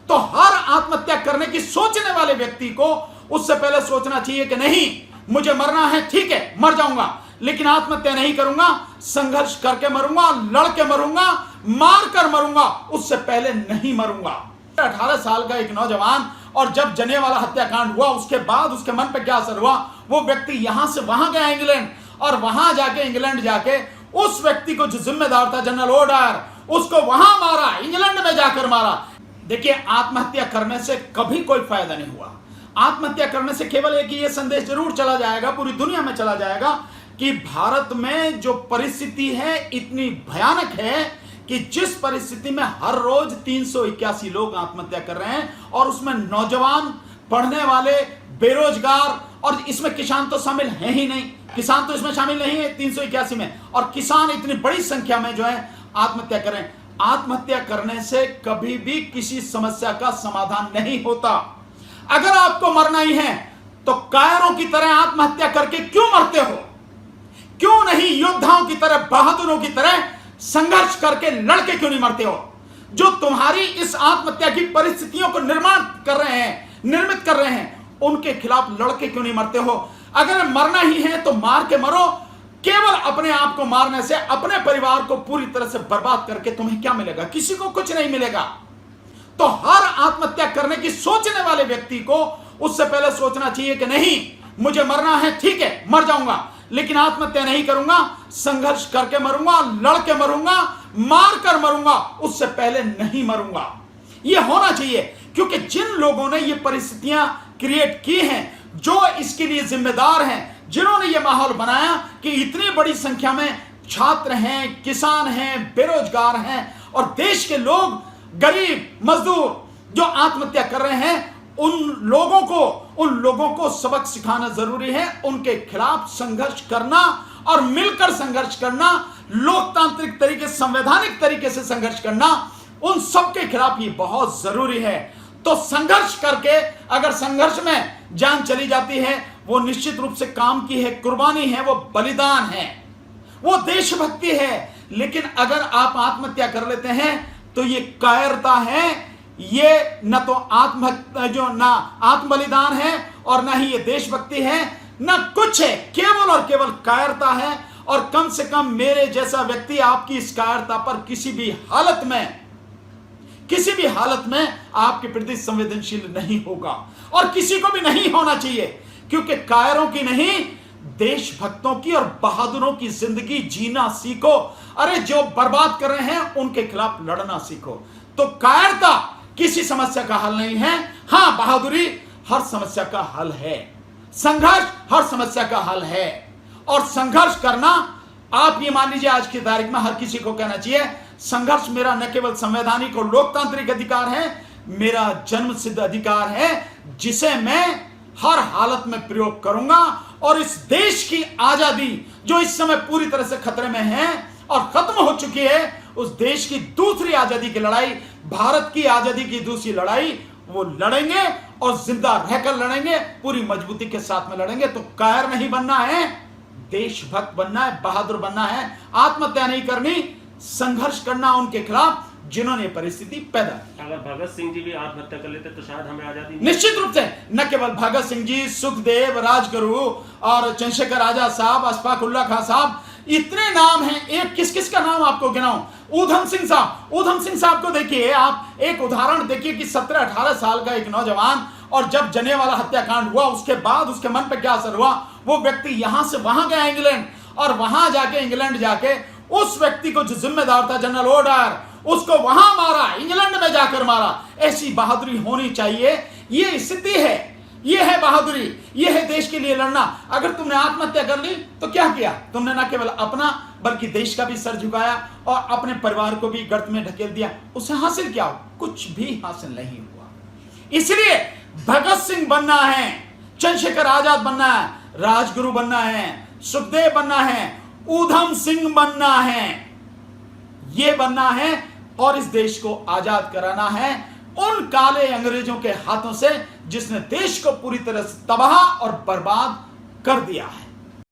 तो हर आत्महत्या करने की सोचने वाले व्यक्ति को उससे पहले सोचना चाहिए कि नहीं, मुझे मरना है, ठीक है, मर जाऊंगा, लेकिन आत्महत्या नहीं करूंगा, संघर्ष करके मरूंगा, लड़के मरूंगा, मार कर मरूंगा, उससे पहले नहीं मरूंगा। 18 साल का एक नौजवान, और जब जलियांवाला हत्याकांड हुआ उसके बाद उसके मन पे क्या असर हुआ, वो व्यक्ति यहां से वहां गया इंग्लैंड, और वहां जाके इंग्लैंड जाके उस व्यक्ति को जो जिम्मेदार था जनरल ओडायर, उसको वहां मारा, इंग्लैंड में जाकर मारा। देखिए, आत्महत्या करने से कभी कोई फायदा नहीं हुआ। आत्महत्या करने से केवल एक ही ये संदेश जरूर चला जाएगा, पूरी दुनिया में चला जाएगा कि भारत में जो परिस्थिति है इतनी भयानक है कि जिस परिस्थिति में हर रोज 381 लोग आत्महत्या कर रहे हैं, और उसमें नौजवान, पढ़ने वाले, बेरोजगार, और इसमें किसान तो शामिल है ही नहीं, किसान तो इसमें शामिल नहीं है 381 में, और किसान इतनी बड़ी संख्या में जो है आत्महत्या कर रहे हैं। आत्महत्या करने से कभी भी किसी समस्या का समाधान नहीं होता। अगर आपको मरना ही है तो कायरों की तरह आत्महत्या करके क्यों मरते हो? क्यों नहीं योद्धाओं की तरह, बहादुरों की तरह संघर्ष करके लड़के क्यों नहीं मरते हो? जो तुम्हारी इस आत्महत्या की परिस्थितियों को निर्मित कर रहे हैं, उनके खिलाफ लड़के क्यों नहीं मरते हो? अगर मरना ही है तो मार के मरो। केवल अपने आप को मारने से अपने परिवार को पूरी तरह से बर्बाद करके तुम्हें क्या मिलेगा? किसी को कुछ नहीं मिलेगा। तो हर आत्महत्या करने की सोचने वाले व्यक्ति को उससे पहले सोचना चाहिए कि नहीं, मुझे मरना है, ठीक है, मर जाऊंगा, लेकिन आत्महत्या नहीं करूंगा, संघर्ष करके मरूंगा, लड़के मरूंगा, मार कर मरूंगा, उससे पहले नहीं मरूंगा। यह होना चाहिए, क्योंकि जिन लोगों ने ये परिस्थितियां क्रिएट की हैं, जो इसके लिए जिम्मेदार हैं, जिन्होंने ये माहौल बनाया कि इतनी बड़ी संख्या में छात्र हैं, किसान हैं, बेरोजगार हैं, और देश के लोग, गरीब मजदूर जो आत्महत्या कर रहे हैं, उन लोगों को सबक सिखाना जरूरी है। उनके खिलाफ संघर्ष करना और मिलकर संघर्ष करना, लोकतांत्रिक तरीके, संवैधानिक तरीके से संघर्ष करना, उन सबके खिलाफ ये बहुत जरूरी है। तो संघर्ष करके अगर संघर्ष में जान चली जाती है, वो निश्चित रूप से काम की है, कुर्बानी है, वो बलिदान है, वो देशभक्ति है। लेकिन अगर आप आत्महत्या कर लेते हैं तो ये कायरता है, ये न तो ना आत्म बलिदान है और ना ही ये देशभक्ति है, ना कुछ है, केवल और केवल कायरता है। और कम से कम मेरे जैसा व्यक्ति आपकी इस कायरता पर किसी भी हालत में आपके प्रति संवेदनशील नहीं होगा, और किसी को भी नहीं होना चाहिए, क्योंकि कायरों की नहीं, देशभक्तों की और बहादुरों की जिंदगी जीना सीखो। अरे जो बर्बाद कर रहे हैं उनके खिलाफ लड़ना सीखो। तो कायरता किसी समस्या का हल नहीं है, हां, बहादुरी हर समस्या का हल है, संघर्ष हर समस्या का हल है। और संघर्ष करना, आप ये मान लीजिए आज की तारीख में हर किसी को कहना चाहिए, संघर्ष मेरा न केवल संवैधानिक और लोकतांत्रिक अधिकार है, मेरा जन्म सिद्ध अधिकार है, जिसे मैं हर हालत में प्रयोग करूंगा। और इस देश की आजादी जो इस समय पूरी तरह से खतरे में है और खत्म हो चुकी है, उस देश की दूसरी आजादी की लड़ाई, भारत की आजादी की दूसरी लड़ाई, वो लड़ेंगे और जिंदा रहकर लड़ेंगे, पूरी मजबूती के साथ में लड़ेंगे। तो कायर नहीं बनना है, देशभक्त बनना है, बहादुर बनना है, आत्महत्या नहीं करनी, संघर्ष करना उनके खिलाफ जिन्होंने परिस्थिति पैदा की। अगर भगत सिंह जी भी आत्महत्या कर लेते तो शायद हमें आजादी नहीं। निश्चित रूप से न केवल भगत सिंह जी, सुखदेव, राजगुरु और चंद्रशेखर आजाद साहब, अशफाक उल्लाह खां साहब, इतने नाम हैं। एक किस किस का नाम आपको गिनाऊं? ऊधम सिंह साहब को देखिए, आप एक उदाहरण देखिए कि 17-18 साल का एक नौजवान, और जब जलियांवाला हत्याकांड हुआ उसके बाद उसके मन पे क्या असर हुआ, वो व्यक्ति यहां से वहां गया इंग्लैंड, और वहां जाके इंग्लैंड जाके उस व्यक्ति को जो जिम्मेदार था जनरल ओडायर, उसको वहां मारा, इंग्लैंड में जाकर मारा। ऐसी बहादुरी होनी चाहिए। ये स्थिति है, ये है बहादुरी, ये है देश के लिए लड़ना। अगर तुमने आत्महत्या कर ली तो क्या किया? तुमने न केवल अपना बल्कि देश का भी सर झुकाया और अपने परिवार को भी गर्त में ढकेल दिया। उसे हासिल क्या हो? कुछ भी हासिल नहीं हुआ। इसलिए भगत सिंह बनना है, चंद्रशेखर आजाद बनना है, राजगुरु बनना है, सुखदेव बनना है, ऊधम सिंह बनना है, ये बनना है, और इस देश को आजाद कराना है उन काले अंग्रेजों के हाथों से जिसने देश को पूरी तरह से तबाह और बर्बाद कर दिया है।